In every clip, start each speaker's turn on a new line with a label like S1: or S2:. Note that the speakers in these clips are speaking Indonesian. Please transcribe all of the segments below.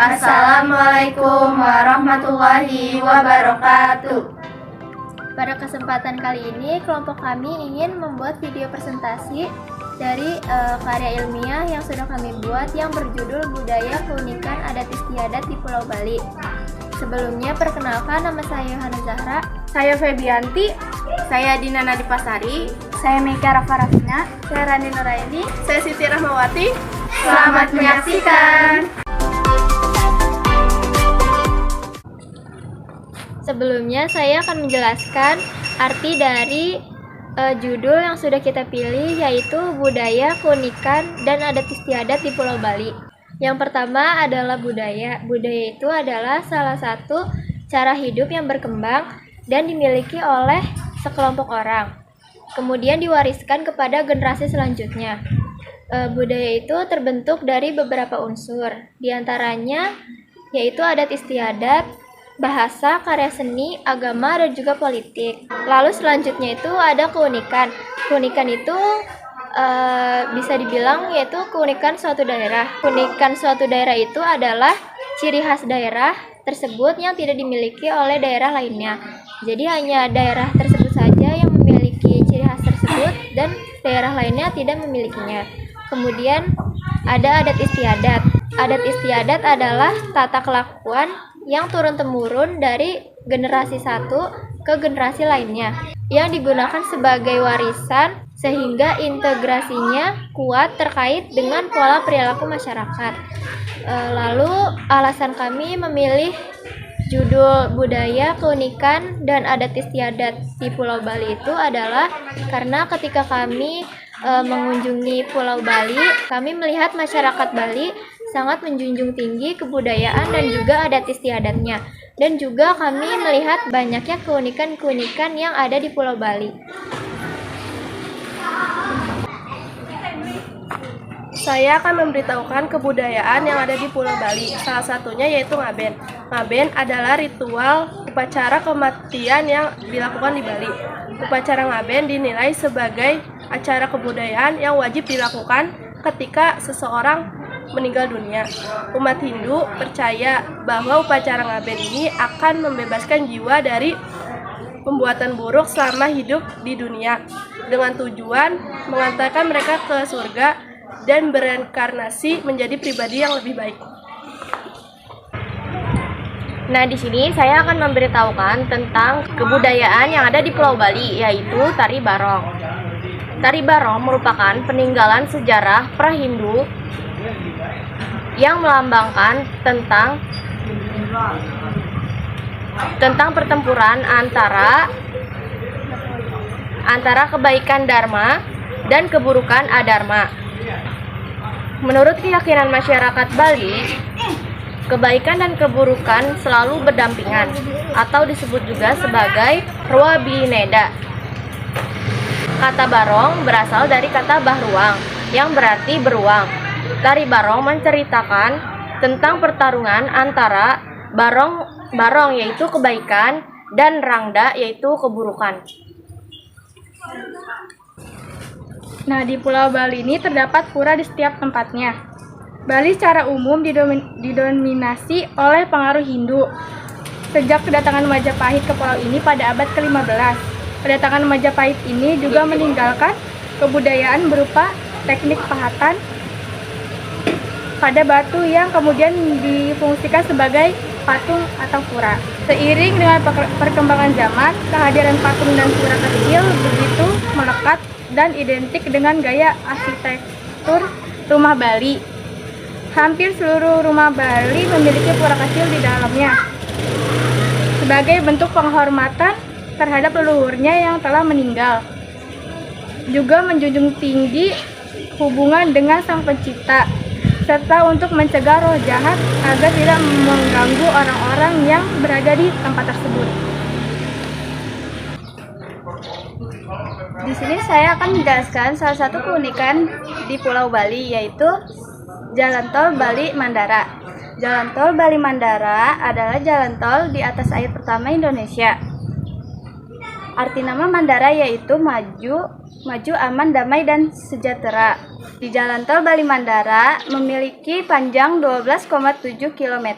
S1: Assalamualaikum warahmatullahi wabarakatuh.
S2: Pada kesempatan kali ini, kelompok kami ingin membuat video presentasi dari karya ilmiah yang sudah kami buat yang berjudul Budaya Keunikan Adat Istiadat di Pulau Bali. Sebelumnya, perkenalkan, nama saya Yohana Zahra.
S1: Saya Febianti. Saya Dina Nadipasari.
S2: Saya Meka Rafarafina.
S1: Saya Rani Nuraini. Saya Siti Rahmawati. Selamat menyaksikan.
S2: Sebelumnya, saya akan menjelaskan arti dari judul yang sudah kita pilih, yaitu Budaya Keunikan dan Adat Istiadat di Pulau Bali. Yang pertama adalah budaya. Budaya itu adalah salah satu cara hidup yang berkembang dan dimiliki oleh sekelompok orang. Kemudian diwariskan kepada generasi selanjutnya. Budaya itu terbentuk dari beberapa unsur, diantaranya yaitu adat istiadat, bahasa, karya seni, agama, dan juga politik. Lalu selanjutnya itu ada keunikan. Keunikan itu bisa dibilang yaitu keunikan suatu daerah. Keunikan suatu daerah itu adalah ciri khas daerah tersebut yang tidak dimiliki oleh daerah lainnya. Jadi hanya daerah tersebut saja yang memiliki ciri khas tersebut dan daerah lainnya tidak memilikinya. Kemudian ada adat istiadat. Adat istiadat adalah tata kelakuan yang turun-temurun dari generasi satu ke generasi lainnya, yang digunakan sebagai warisan sehingga integrasinya kuat terkait dengan pola perilaku masyarakat. Lalu alasan kami memilih judul Budaya Keunikan dan Adat Istiadat di Pulau Bali itu adalah karena ketika kami mengunjungi Pulau Bali, kami melihat masyarakat Bali sangat menjunjung tinggi kebudayaan dan juga adat istiadatnya. Dan juga kami melihat banyaknya keunikan-keunikan yang ada di Pulau Bali.
S1: Saya akan memberitahukan kebudayaan yang ada di Pulau Bali. Salah satunya yaitu ngaben. Ngaben adalah ritual upacara kematian yang dilakukan di Bali. Upacara ngaben dinilai sebagai acara kebudayaan yang wajib dilakukan ketika seseorang meninggal dunia. Umat Hindu percaya bahwa upacara ngaben ini akan membebaskan jiwa dari pembuatan buruk selama hidup di dunia, dengan tujuan mengantarkan mereka ke surga dan bereinkarnasi menjadi pribadi yang lebih baik.
S3: Nah, di sini saya akan memberitahukan tentang kebudayaan yang ada di Pulau Bali, yaitu Tari Barong. Tari Barong merupakan peninggalan sejarah pra-Hindu yang melambangkan tentang pertempuran antara kebaikan dharma dan keburukan adharma. Menurut keyakinan masyarakat Bali, kebaikan dan keburukan selalu berdampingan atau disebut juga sebagai Rua Bineda. Kata barong berasal dari kata bahruang yang berarti beruang. Tari barong menceritakan tentang pertarungan antara barong yaitu kebaikan dan rangda yaitu keburukan.
S4: Nah, di Pulau Bali ini terdapat pura di setiap tempatnya. Bali secara umum didominasi oleh pengaruh Hindu. Sejak kedatangan Majapahit ke pulau ini pada abad ke-15, kedatangan Majapahit ini juga meninggalkan kebudayaan berupa teknik pahatan pada batu yang kemudian difungsikan sebagai patung atau pura. Seiring dengan perkembangan zaman, kehadiran patung dan pura kecil begitu melekat dan identik dengan gaya arsitektur rumah Bali. Hampir seluruh rumah Bali memiliki pura kecil di dalamnya, sebagai bentuk penghormatan terhadap leluhurnya yang telah meninggal. Juga menjunjung tinggi hubungan dengan Sang Pencipta, serta untuk mencegah roh jahat agar tidak mengganggu orang-orang yang berada di tempat tersebut.
S2: Di sini saya akan menjelaskan salah satu keunikan di Pulau Bali, yaitu Jalan Tol Bali Mandara. Jalan Tol Bali Mandara adalah jalan tol di atas air pertama Indonesia. Arti nama Mandara yaitu maju,
S4: maju, aman, damai, dan sejahtera. Di Jalan Tol Bali Mandara memiliki panjang 12,7 km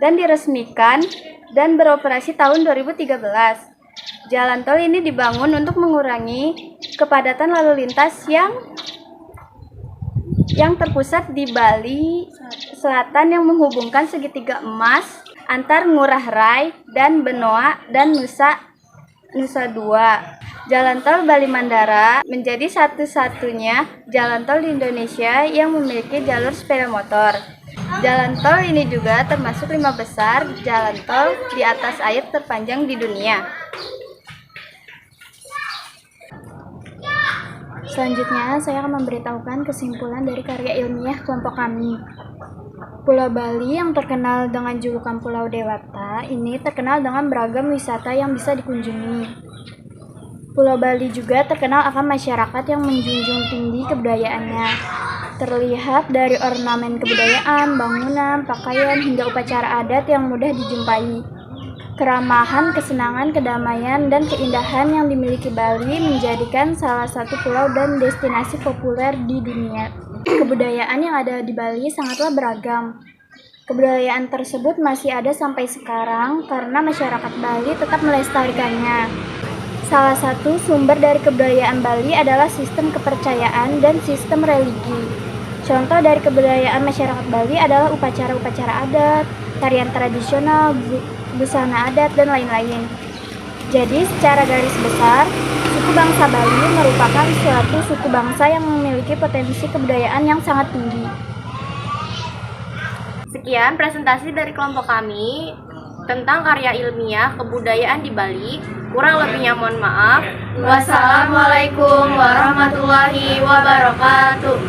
S4: dan diresmikan dan beroperasi tahun 2013. Jalan tol ini dibangun untuk mengurangi kepadatan lalu lintas yang terpusat di Bali Selatan yang menghubungkan segitiga emas antar Ngurah Rai dan Benoa dan Nusa Dua. Jalan tol Bali Mandara menjadi satu-satunya jalan tol di Indonesia yang memiliki jalur sepeda motor. Jalan tol ini juga termasuk 5 besar jalan tol di atas air terpanjang di dunia. Selanjutnya, saya akan memberitahukan kesimpulan dari karya ilmiah kelompok kami. Pulau Bali yang terkenal dengan julukan Pulau Dewata ini terkenal dengan beragam wisata yang bisa dikunjungi. Pulau Bali juga terkenal akan masyarakat yang menjunjung tinggi kebudayaannya. Terlihat dari ornamen kebudayaan, bangunan, pakaian, hingga upacara adat yang mudah dijumpai. Keramahan, kesenangan, kedamaian, dan keindahan yang dimiliki Bali menjadikan salah satu pulau dan destinasi populer di dunia. Kebudayaan yang ada di Bali sangatlah beragam. Kebudayaan tersebut masih ada sampai sekarang karena masyarakat Bali tetap melestarikannya. Salah satu sumber dari kebudayaan Bali adalah sistem kepercayaan dan sistem religi. Contoh dari kebudayaan masyarakat Bali adalah upacara-upacara adat, tarian tradisional, busana adat, dan lain-lain. Jadi, secara garis besar, suku bangsa Bali merupakan suatu suku bangsa yang memiliki potensi kebudayaan yang sangat tinggi.
S3: Sekian presentasi dari kelompok kami tentang karya ilmiah kebudayaan di Bali. Kurang lebihnya mohon maaf. Wassalamualaikum warahmatullahi wabarakatuh.